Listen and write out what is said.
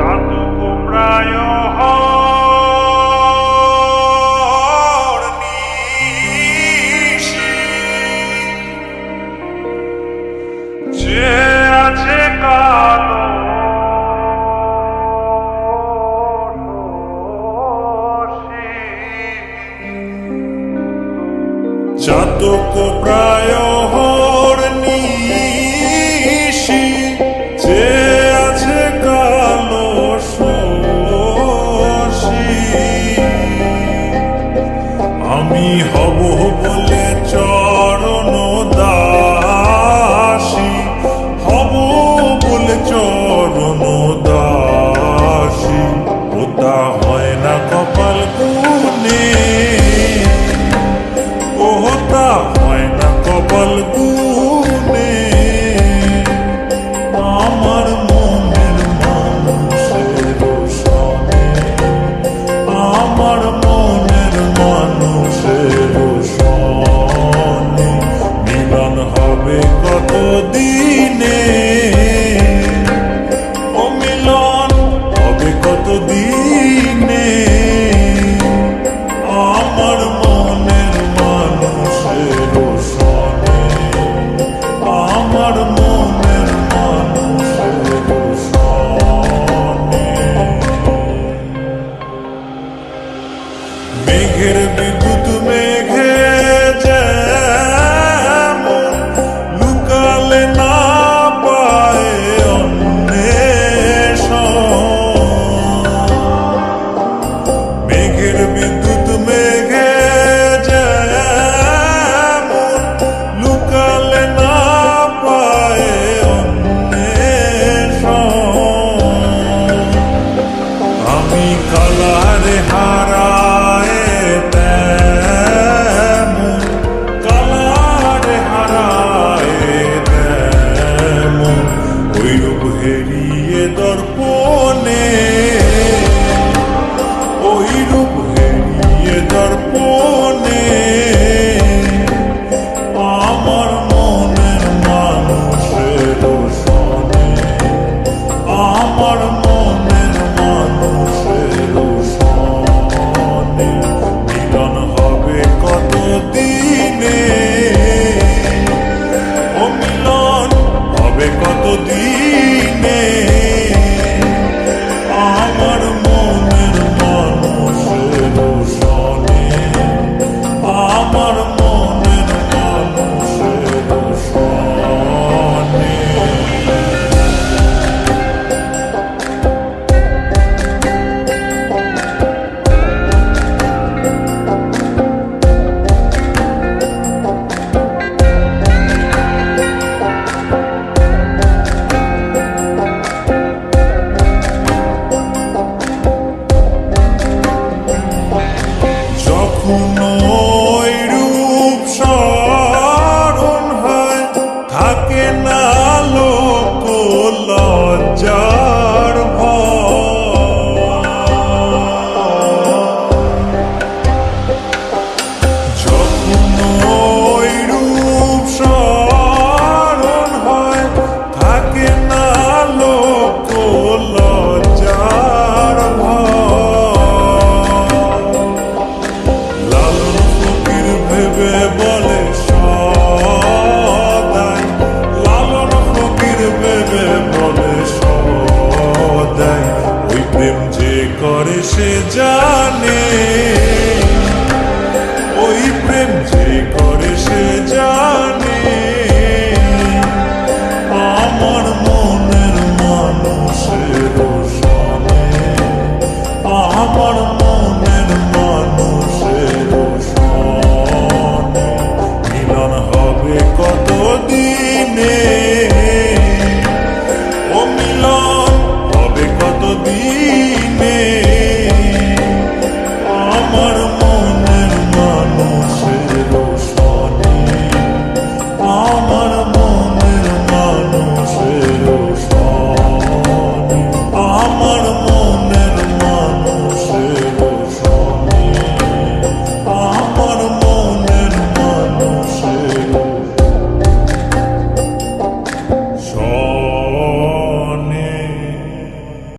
চাতক প্রায় যে আছে কালো চাতক প্রায় নিশি যে আছে কালো শশী আমি হব বলে চরণ দাসী হব বলে চরণ দাসী ওটা হয় না কপাল গুনে ওটা হয় না কপাল গুনে আমার মনের মানুষের সনে আমার মনের মানুষের সনে মিলন হবে কত দিনে ও মিলন হবে কত দিনে আমার মনের মানুষের সনে আমার মনের মানুষের সনে মেঘের বিদ্যুৎ মেঘে যেমন লুকালে না পায় অন্বেষণ মেঘের বিদ্যুৎ মেঘে যেমন লুকালে না পায় অন্বেষণ আমি কালারে হারায় তেমন কালারে হারায় তেমন ওই রূপ হেরিয়ে দর্পণে ওই রূপ হেরিয়ে দর্পণে আমার মনের মানুষের সনে আমার মনের মানুষের সনে মিলন হবে কত দিনে ও মিলন হবে কত দিনে আমার মনের মানুষের সনে আমার মনের মানুষের সনে যখন ওই রূপ স্মরণ হয় থাকে না লোক লজ্জার ভয় যখন ওই রূপ স্মরণ হয় থাকে না লোক লজ্জার লালন ফকির ভেবে বলে সদাই লালন ফকির ভেবে বলে সদাই ওই প্রেম যে করে সে জানে